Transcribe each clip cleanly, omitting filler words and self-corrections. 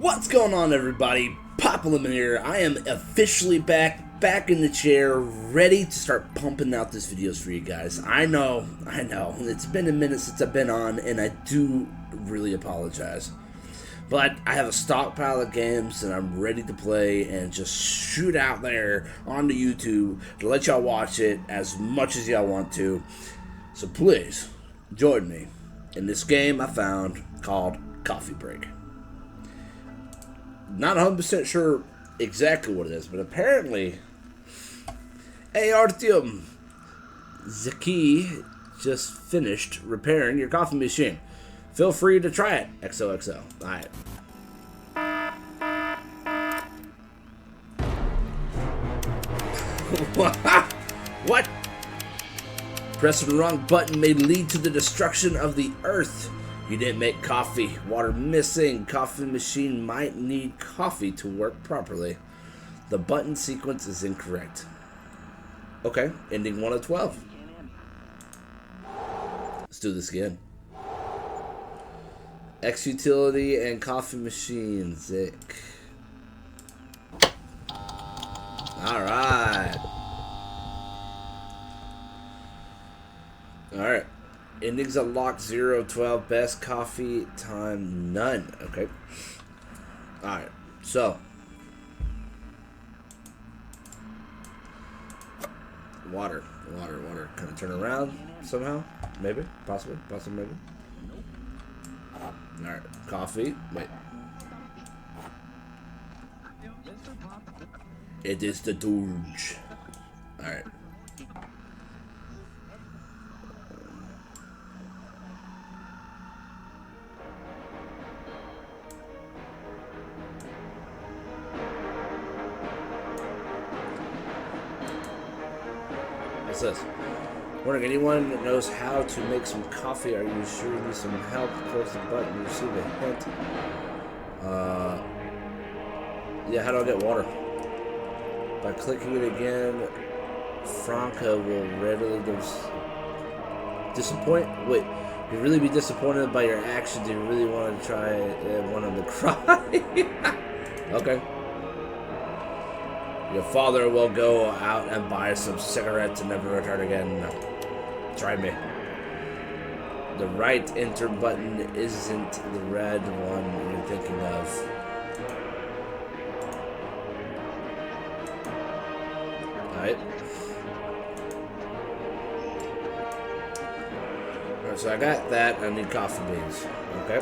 What's going on, everybody? Papa Lemon here. I am officially back in the chair, ready to start pumping out these videos for you guys. I know. It's been a minute since I've been on, and I do really apologize. But I have a stockpile of games and I'm ready to play and just shoot out there onto YouTube to let y'all watch it as much as y'all want to. So please, join me in this game I found called Coffee Break. Not 100% sure exactly what it is, but apparently... Hey Artyom! Zaki just finished repairing your coffee machine. Feel free to try it. XOXO. Alright. What? Pressing the wrong button may lead to the destruction of the earth. You didn't make coffee. Water missing. Coffee machine might need coffee to work properly. The button sequence is incorrect. Okay, ending 1 of 12. Let's do this again. X utility and coffee machine. Zick. Alright. Alright. Endings unlocked 0 of 12. Best coffee time none. Okay. Alright. So. Water. Can I turn around somehow? Maybe. Possibly, maybe. Alright, coffee. Wait. It is the Doge. Alright. What's this? Wondering, anyone that knows how to make some coffee? Are you sure you need some help? Press the button to receive a hint. Yeah, how do I get water? By clicking it again, Franca will readily disappoint. Wait, you'll really be disappointed by your actions. You really want to try want him to cry. Okay. Your father will go out and buy some cigarettes and never return again. No. Try me. The right enter button isn't the red one you're thinking of. Alright. Alright, so I got that. I need coffee beans. Okay.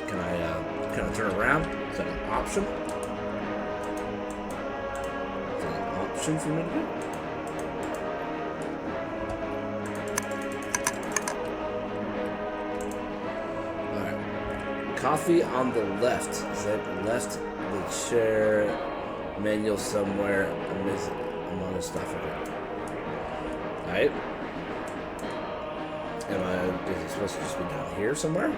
Can I turn around? Is that an option? For me to do? Alright. Coffee on the left. Is that left the chair manual somewhere? I'm on stuff. Okay. Alright. Is it supposed to just be down here somewhere?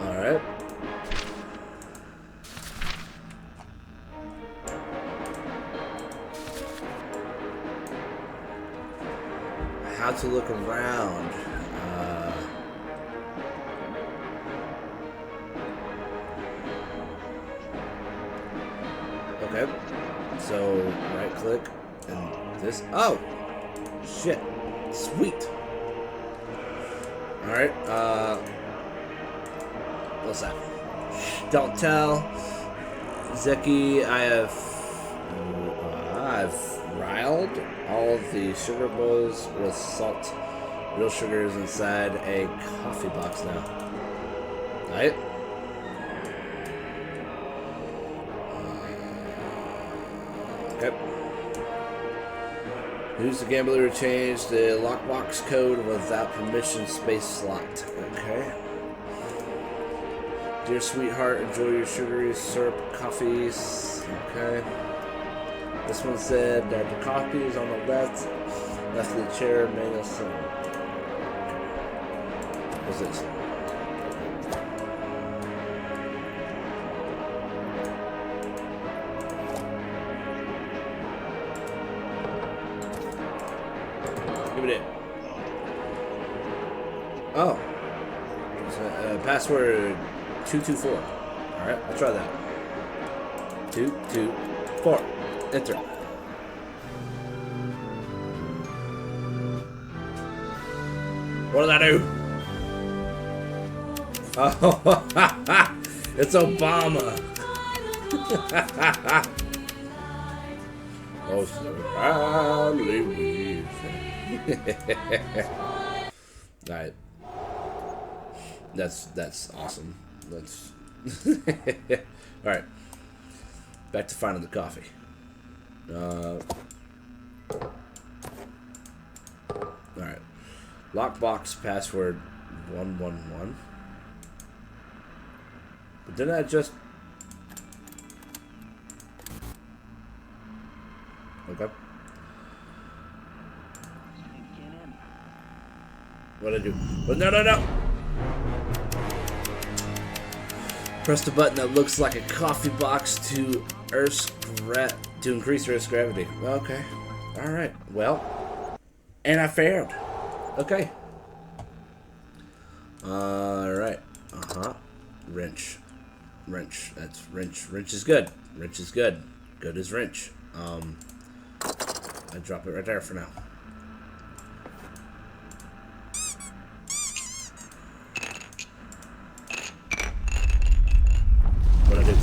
Alright. How to look around. Okay. So right click and this. Oh, shit! Sweet. All right. What's that? Don't tell. Zeki, I've riled all of the sugar bowls with salt. Real sugar is inside a coffee box now. Right? Okay. Use the gambler to change the lockbox code without permission space slot. Okay. Dear sweetheart, enjoy your sugary syrup coffees. Okay. This one said that the coffee is on the left of the chair, manual center. What's this? Give it in. Oh. Password 224. Alright, I'll try that. 224. Enter. What did I do? Oh, it's Obama. Oh, so proudly we Alright. That's awesome. That's alright. Back to finding the coffee. Alright. Lockbox password 111. But didn't I just... Okay. What'd I do? Well, no! Press the button that looks like a coffee box to increase Earth's gravity. Okay. Alright. Well. And I failed. Okay. Alright. Wrench. That's wrench. Wrench is good. Wrench is good. Good as wrench. I drop it right there for now. What I do?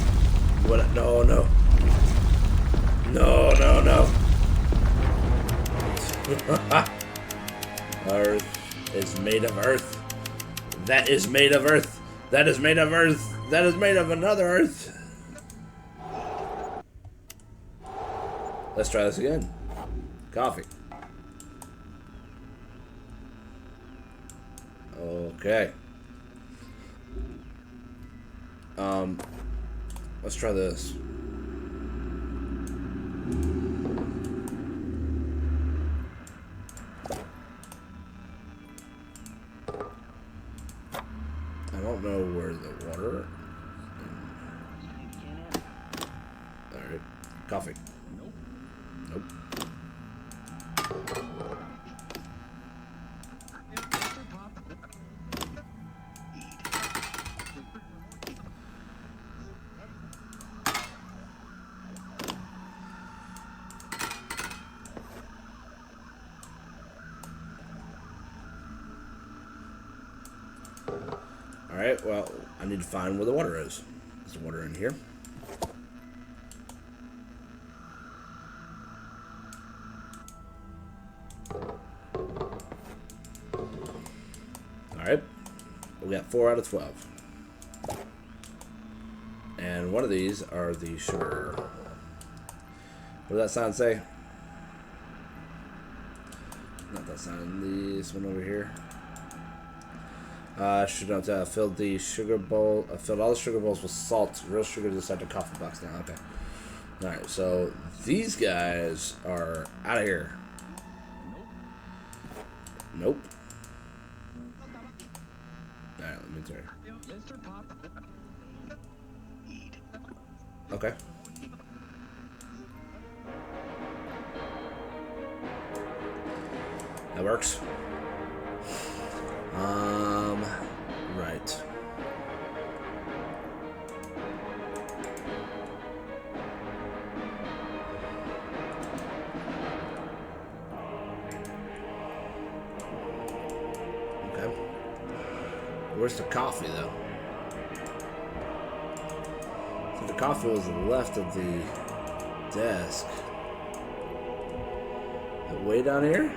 No. Earth is made of earth. That is made of earth. That is made of earth. That is made of another earth. Let's try this again. Coffee. Okay. Let's try this. I don't know where the water. Alright. Coffee. Nope. Alright, well, I need to find where the water is. Is the water in here? Alright. We got 4 out of 12. And one of these are the sugar. What does that sign say? Not that sign. This one over here. Should have filled the sugar bowl. Filled all the sugar bowls with salt. Real sugar inside the coffee box now. Okay. Alright, so these guys are out of here. Nope. Alright, let me try. Okay. That works. Right. Okay. Where's the coffee, though? So the coffee was left of the desk. Way down here?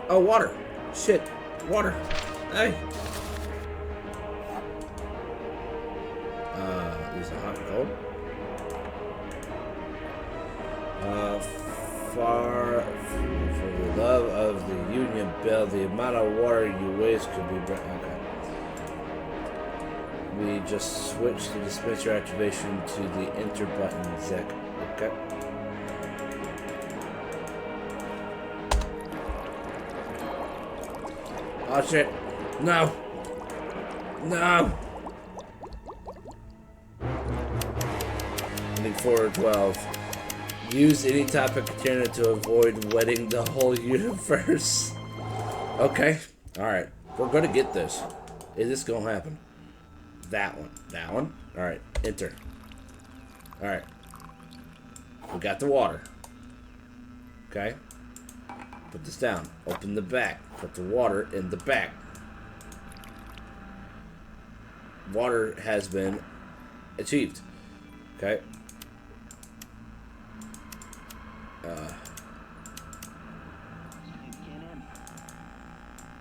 Oh, water. Shit. Water. Hey. Is it hot and cold? For the love of the Union Bill, the amount of water you waste could be... Okay. We just switched the dispenser activation to the enter button, Zek. Okay. Oh shit. No. No. Ending 412. Use any type of container to avoid wetting the whole universe. Okay. Alright. We're gonna get this. Is this gonna happen? That one. That one. Alright. Enter. Alright. We got the water. Okay. Put this down. Open the back. Put the water in the back. Water has been achieved. Okay.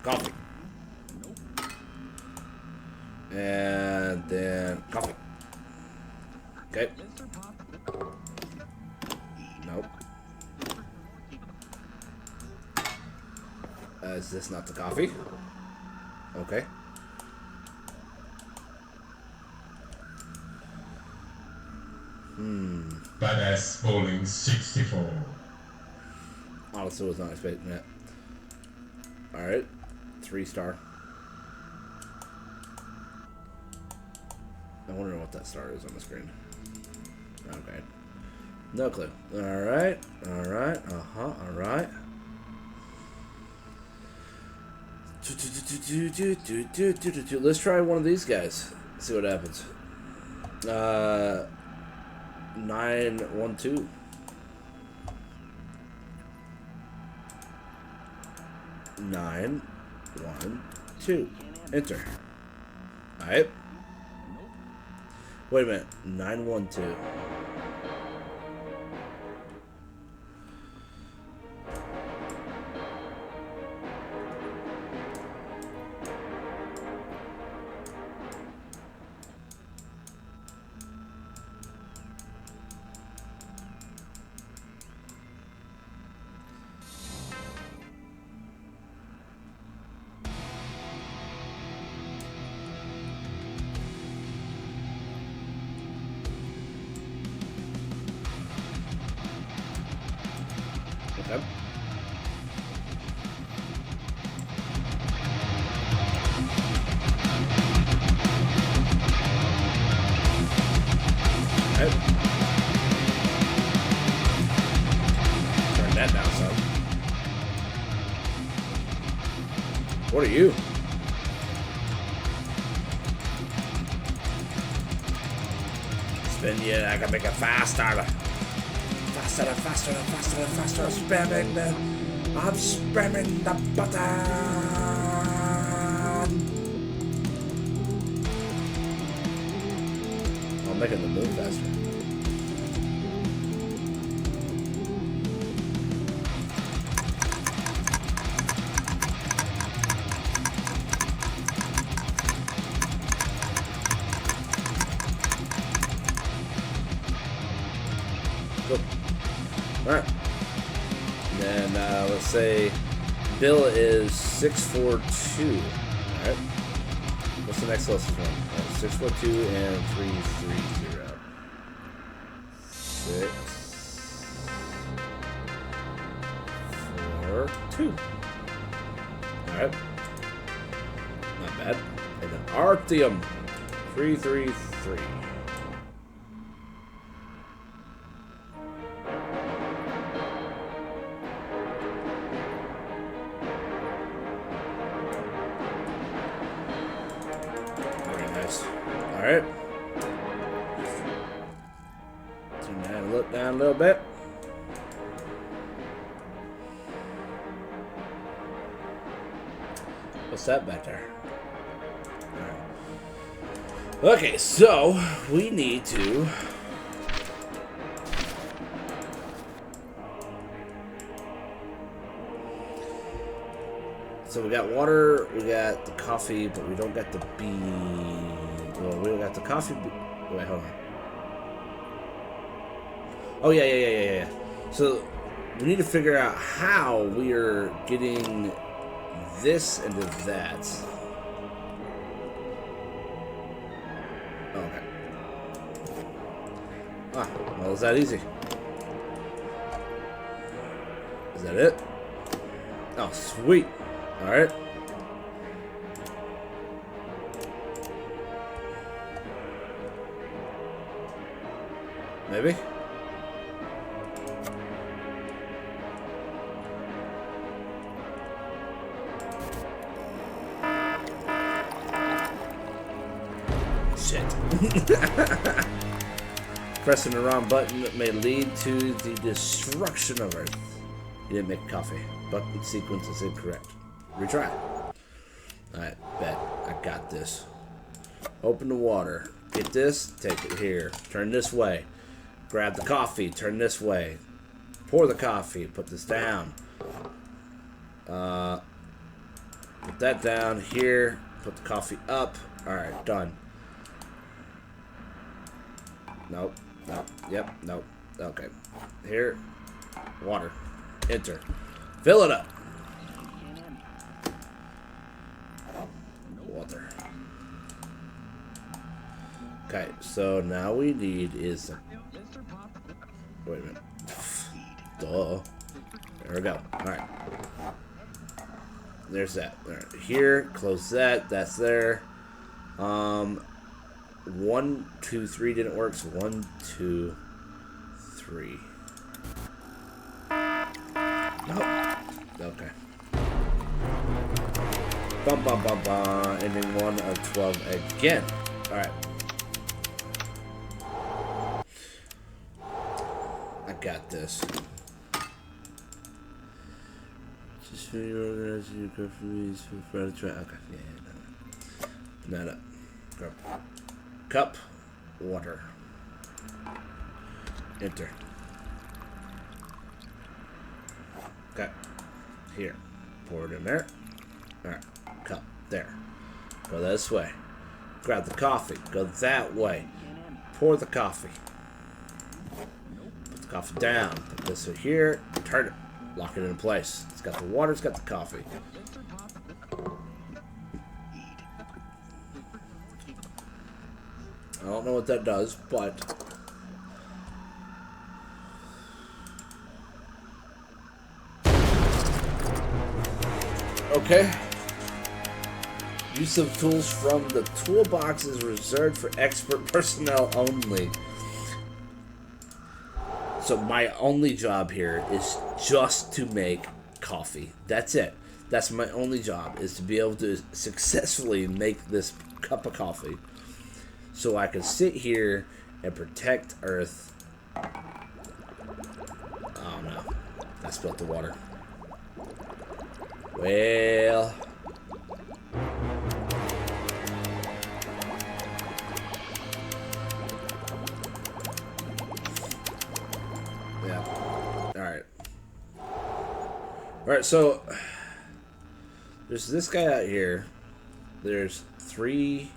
Coffee. And then coffee. Okay. Nope. Is this not the coffee? Okay. Badass Bowling 64. Honestly, was not expecting that. Alright. 3-star. I wonder what that star is on the screen. Okay. No clue. Alright. Alright. Alright. Let's try one of these guys. See what happens. 912. 912. Enter. Alright. Wait a minute. 912. Okay. Okay. Turn that down some. What are you? Spin yeah, I can make it faster. Faster, faster, faster, faster, spamming the... I'm spamming the button! I'm making the move faster. Cool. Alright. And then, let's say Bill is 642. Alright. What's the next closest one? 642 and 330. 6, 4, 2. Alright. Not bad. And then Artium 333. Alright. Turn that and look down a little bit. What's that back there? Alright. Okay, so we need to so we got water, we got the coffee, but we don't got the bean. Well, we got the coffee. Wait, hold on. Oh, yeah. So, we need to figure out how we are getting this into that. Okay. Ah, well, is that easy? Is that it? Oh, sweet. Alright. Maybe? Shit. Pressing the wrong button may lead to the destruction of Earth. You didn't make coffee. Button sequence is incorrect. Retry. Alright, bet. I got this. Open the water. Get this, take it here. Turn this way. Grab the coffee, turn this way. Pour the coffee, put this down. Put that down here. Put the coffee up. Alright, done. Nope. Nope. Yep. Nope. Okay. Here. Water. Enter. Fill it up. Water. Okay, so now we need is... Wait a minute. Duh. There we go. Alright. There's that. All right. Here. Close that. That's there. 1, 2, 3 didn't work, so 1, 2, 3. Nope. Okay. Bum bum bum bum. Ending 1 of 12 again. Alright. I got this. Just for your organization, you go for these for the try. Okay. Yeah, no. Not up. Cup, water. Enter. Okay. Here. Pour it in there. Alright. Cup. There. Go this way. Grab the coffee. Go that way. Pour the coffee. Put the coffee down. Put this here. Turn it. Lock it in place. It's got the water. It's got the coffee. I don't know what that does, but... Okay. Use of tools from the toolbox is reserved for expert personnel only. So my only job here is just to make coffee. That's it. That's my only job, is to be able to successfully make this cup of coffee. So I can sit here and protect Earth. Oh no. I spilled the water. Well. Yeah. Alright. Alright, so there's this guy out here. There's 3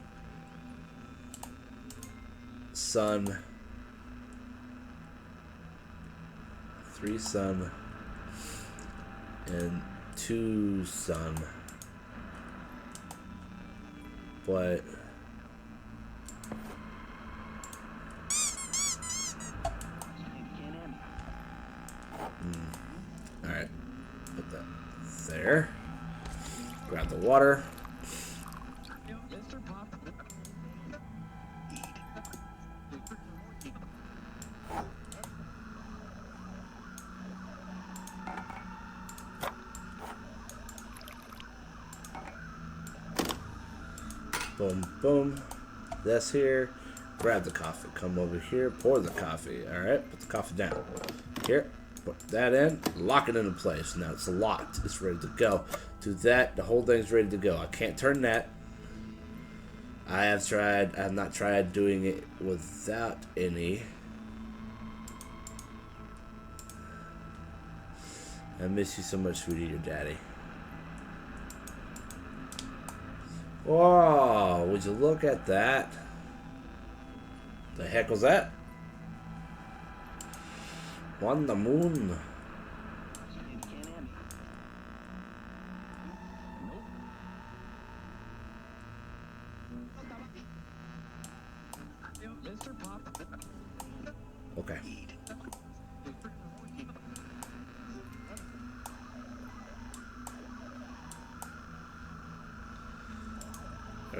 sun, 3 sun, and 2 sun, but all right, put that there. Grab the water. Boom, boom. That's here. Grab the coffee. Come over here. Pour the coffee. All right. Put the coffee down. Here. Put that in. Lock it into place. Now it's locked. It's ready to go. Do that. The whole thing's ready to go. I can't turn that. I have not tried doing it without any. I miss you so much, sweetie, your daddy. Whoa, would you look at that? The heck was that? On the moon. Okay.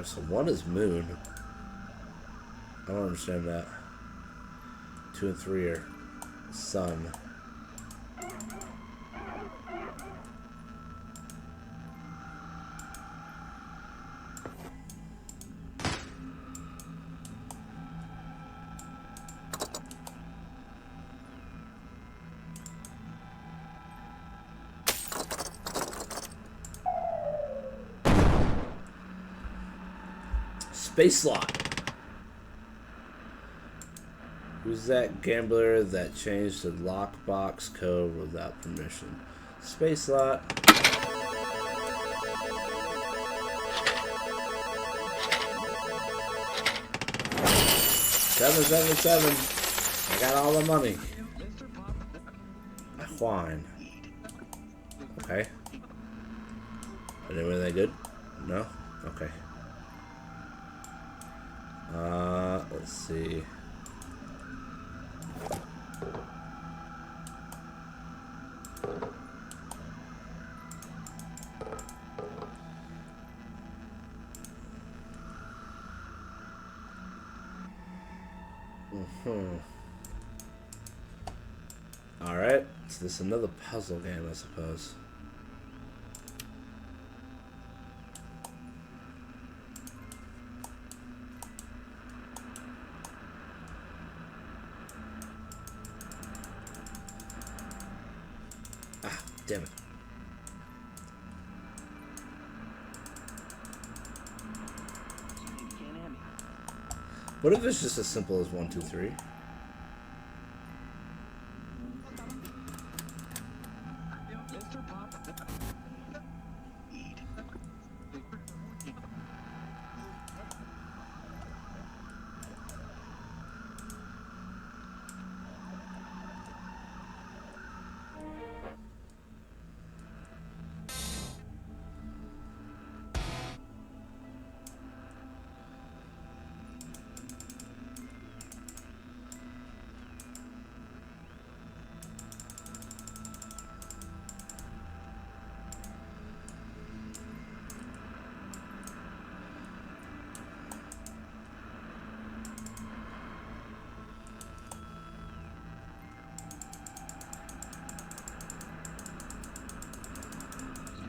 So 1 is moon. I don't understand that. 2 and 3 are sun. Space slot. Who's that gambler that changed the lockbox code without permission? Space slot. 777. I got all the money. Juan. Okay. Are they really that good? No? Okay. Let's see. Alright, so this is another puzzle game, I suppose. Ah, damn it. What if it's just as simple as 1, 2, 3?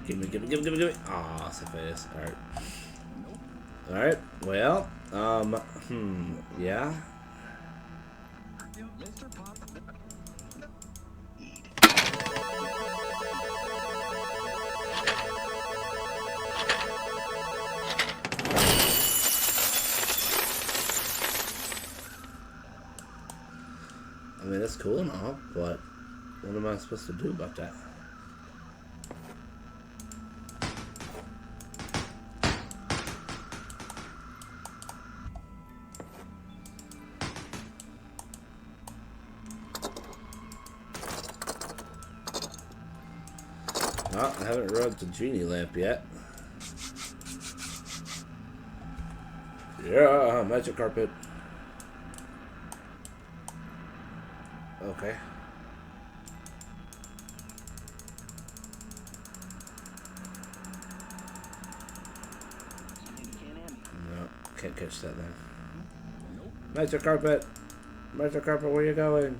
Give me. Aw, so fast. Alright. Alright, well, yeah. I mean, that's cool and all, but what am I supposed to do about that? Oh, I haven't rubbed the genie lamp yet. Yeah, magic carpet. Okay. No, can't catch that then. Magic carpet! Magic carpet, where you going?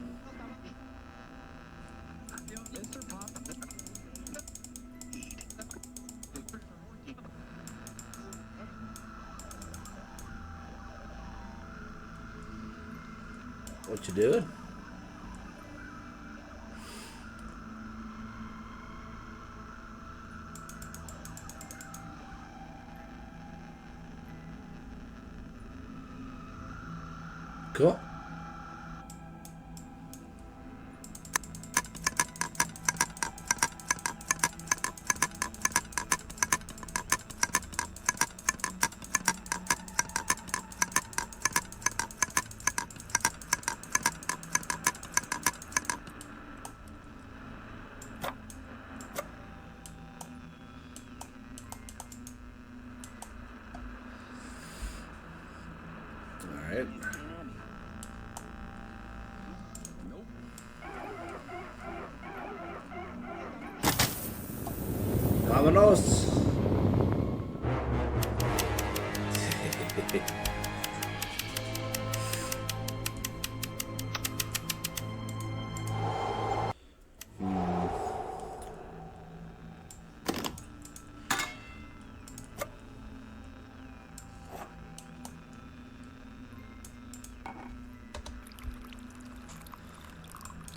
What you doing? Cool. Alright. Vámonos.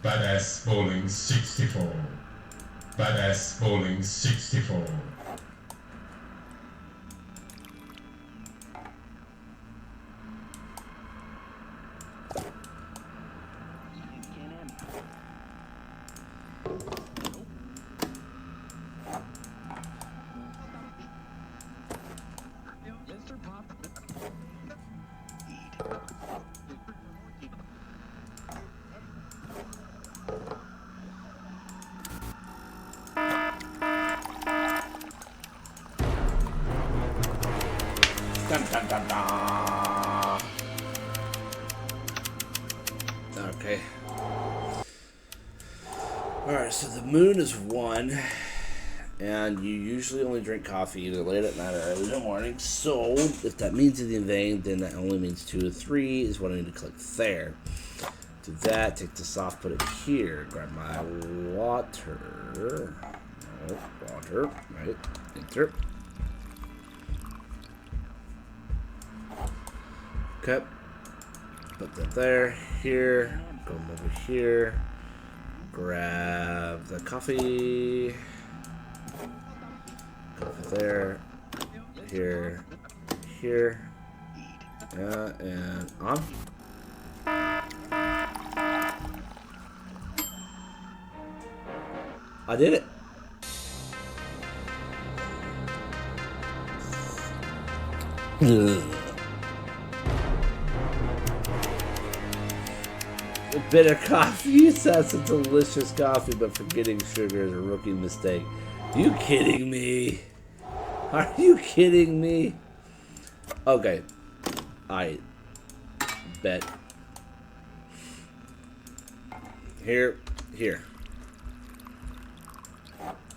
Badass Bowling 64. Badass Bowling 64. Dun, dun, dun, dun. Okay. Alright, so the moon is 1, and you usually only drink coffee either late at night or early in the morning. So, if that means in vain, then that only means 2 or 3 is what I need to click there. Do that, take this off, put it here, grab my water. No, water, right, enter. Okay, put that there, here, go over here, grab the coffee, coffee there, here, here, and on. I did it. Ugh. Bitter coffee. That's a delicious coffee, but forgetting sugar is a rookie mistake. You kidding me? Are you kidding me? Okay. I bet. Here.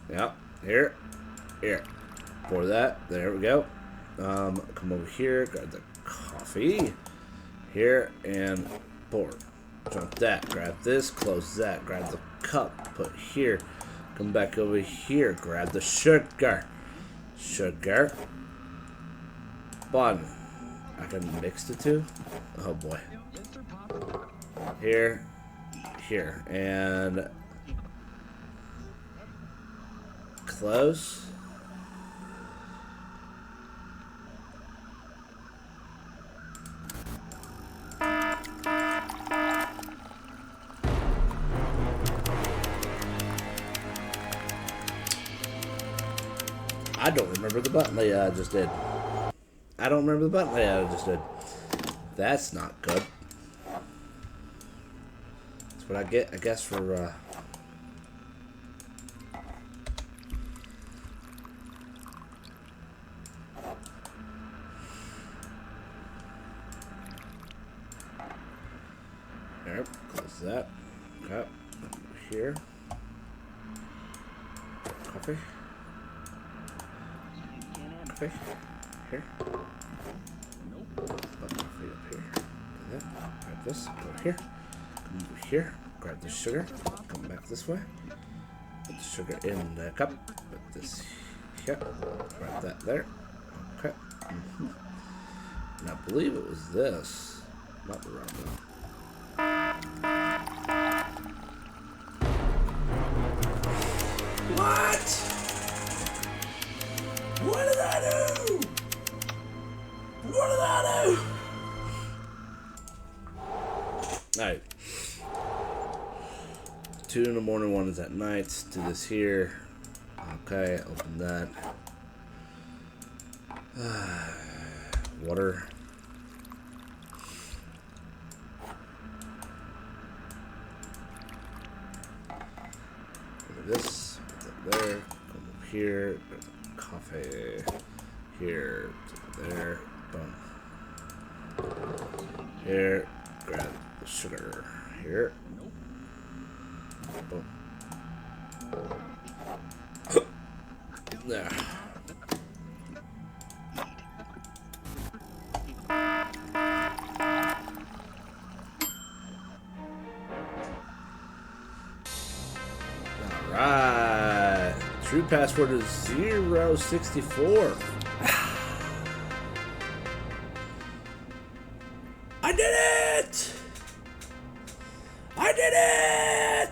Yep. Here. Pour that. There we go. Come over here. Grab the coffee. Here and pour. Drop that, grab this, close that, grab the cup, put here, come back over here, grab the sugar, bun. I can mix the two. Oh boy. Here, and close. I don't remember the button layout I just did. That's not good. That's what I get, I guess, for, There, close that. Okay, here. Coffee. Here. Put coffee up here. Do that. Grab this. Go here. Come over here. Grab the sugar. Come back this way. Put the sugar in the cup. Put this here. Grab that there. Okay. And I believe it was this. Not the wrong one. What? What did I do? Alright. 2 in the morning, 1 is at night. Do this here. Okay, open that. Water. This, put that there. Come over here. Coffee. Here, there, boom. Here, grab the sugar. Here. Boom. There. Alright. True password is 064. I did it!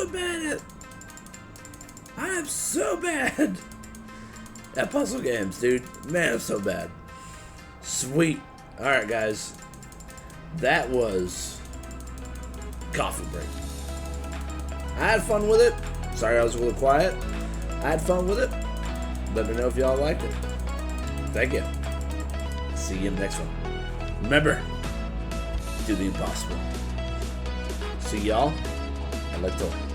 bad at... I am so bad at puzzle games, dude. Man, I'm so bad. Sweet. Alright, guys. That was Coffee Break. I had fun with it. Sorry I was a little quiet. I had fun with it. Let me know if y'all liked it. Thank you. See you in the next one. Remember, do the impossible. See y'all. I like to.